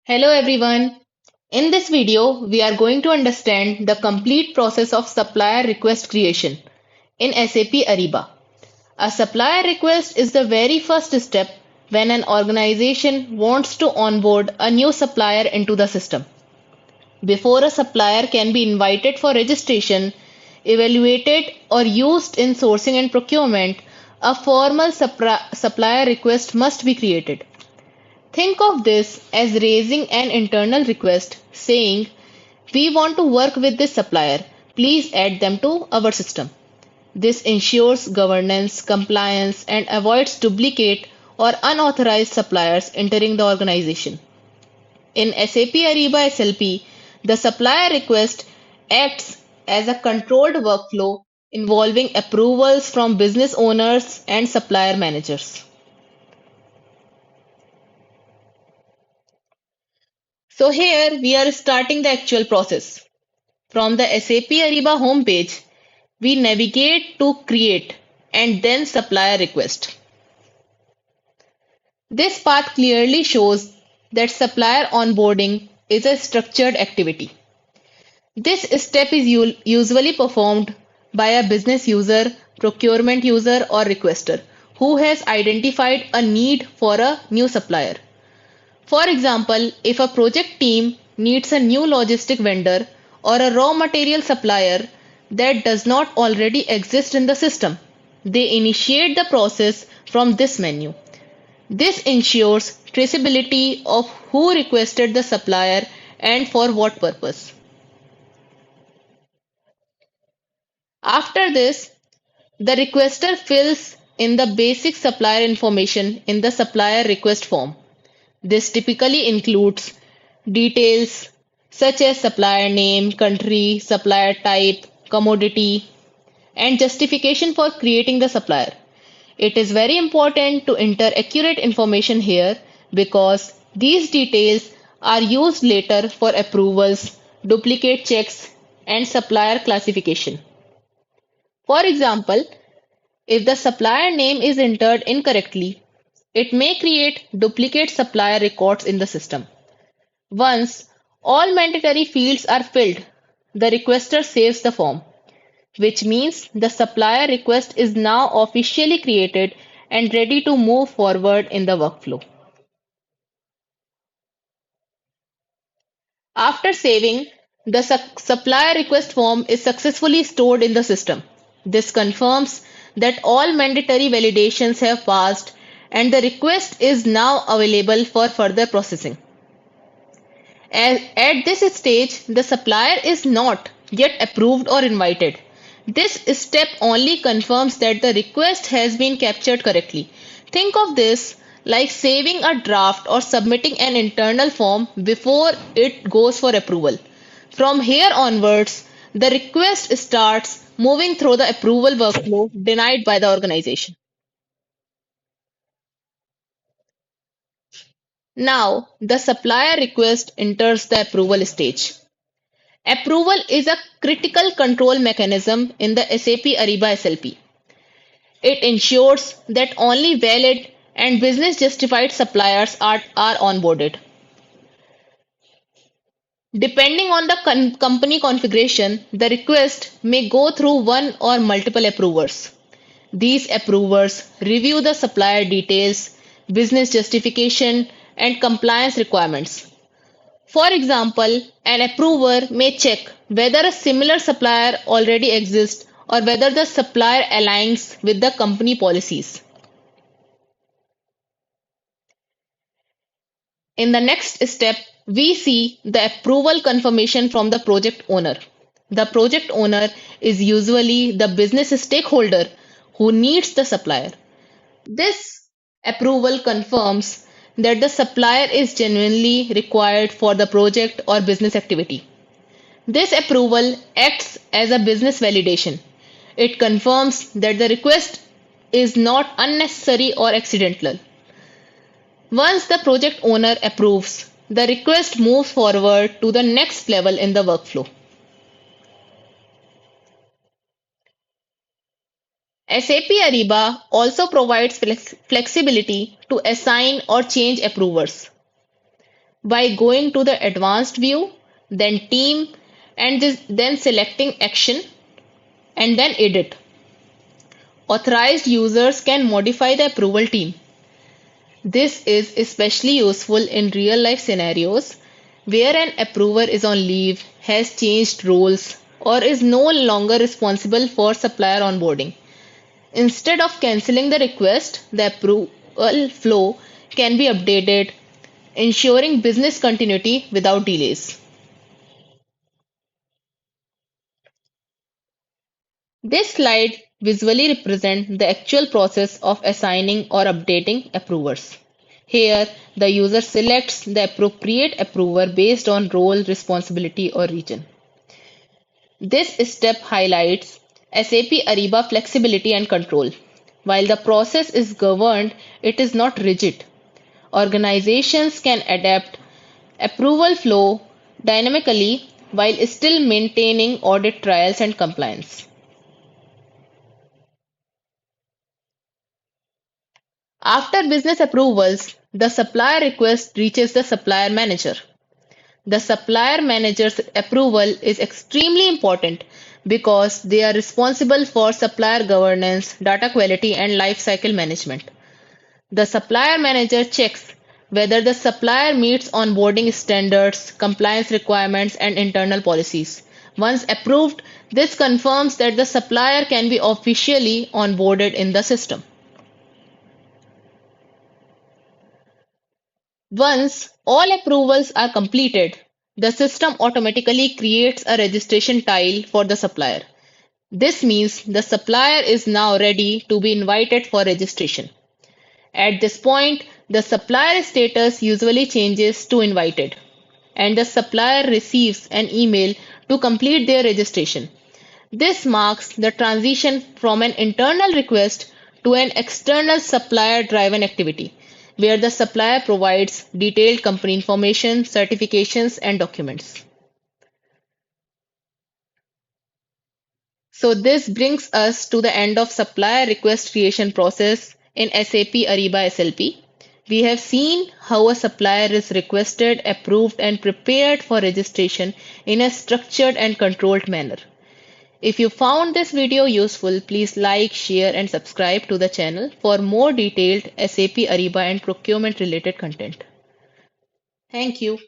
Hello everyone. In this video, we are going to understand the complete process of supplier request creation in SAP Ariba. A supplier request is the very first step when an organization wants to onboard a new supplier into the system. Before a supplier can be invited for registration, evaluated, or used in sourcing and procurement, a formal supplier request must be created. Think of this as raising an internal request saying, "We want to work with this supplier. Please add them to our system." This ensures governance, compliance, and avoids duplicate or unauthorized suppliers entering the organization. In SAP Ariba SLP, the supplier request acts as a controlled workflow involving approvals from business owners and supplier managers. So here we are starting the actual process. From the SAP Ariba homepage, we navigate to Create and then Supplier Request. This path clearly shows that supplier onboarding is a structured activity. This step is usually performed by a business user, procurement user, or requester who has identified a need for a new supplier. For example, if a project team needs a new logistic vendor or a raw material supplier that does not already exist in the system, they initiate the process from this menu. This ensures traceability of who requested the supplier and for what purpose. After this, the requester fills in the basic supplier information in the supplier request form. This typically includes details such as supplier name, country, supplier type, commodity, and justification for creating the supplier. It is very important to enter accurate information here because these details are used later for approvals, duplicate checks, and supplier classification. For example, if the supplier name is entered incorrectly, it may create duplicate supplier records in the system. Once all mandatory fields are filled, the requester saves the form, which means the supplier request is now officially created and ready to move forward in the workflow. After saving, the supplier request form is successfully stored in the system. This confirms that all mandatory validations have passed and the request is now available for further processing. At this stage, the supplier is not yet approved or invited. This step only confirms that the request has been captured correctly. Think of this like saving a draft or submitting an internal form before it goes for approval. From here onwards, the request starts moving through the approval workflow denied by the organization. Now, the supplier request enters the approval stage. Approval is a critical control mechanism in the SAP Ariba SLP. It ensures that only valid and business justified suppliers are onboarded. Depending on the company configuration, the request may go through one or multiple approvers. These approvers review the supplier details, business justification, and compliance requirements. For example, an approver may check whether a similar supplier already exists or whether the supplier aligns with the company policies. In the next step, we see the approval confirmation from the project owner. The project owner is usually the business stakeholder who needs the supplier. This approval confirms that the supplier is genuinely required for the project or business activity. This approval acts as a business validation. It confirms that the request is not unnecessary or accidental. Once the project owner approves, the request moves forward to the next level in the workflow. SAP Ariba also provides flexibility to assign or change approvers. by going to the advanced view, then team, and then selecting action and then edit. Authorized users can modify the approval team. This is especially useful in real life scenarios where an approver is on leave, has changed roles, or is no longer responsible for supplier onboarding. Instead of canceling the request, the approval flow can be updated, ensuring business continuity without delays. This slide visually represents the actual process of assigning or updating approvers. Here, the user selects the appropriate approver based on role, responsibility, or region. This step highlights SAP Ariba flexibility and control. While the process is governed, it is not rigid. Organizations can adapt approval flow dynamically while still maintaining audit trials and compliance. After business approvals, the supplier request reaches the supplier manager. The supplier manager's approval is extremely important because they are responsible for supplier governance, data quality, and lifecycle management. The supplier manager checks whether the supplier meets onboarding standards, compliance requirements, and internal policies. Once approved, this confirms that the supplier can be officially onboarded in the system. Once all approvals are completed, the system automatically creates a registration tile for the supplier. This means the supplier is now ready to be invited for registration. At this point, the supplier status usually changes to invited, and the supplier receives an email to complete their registration. This marks the transition from an internal request to an external supplier driven activity, where the supplier provides detailed company information, certifications, and documents. So this brings us to the end of supplier request creation process in SAP Ariba SLP. We have seen how a supplier is requested, approved, and prepared for registration in a structured and controlled manner. If you found this video useful, please like, share, and subscribe to the channel for more detailed SAP Ariba and procurement related content. Thank you.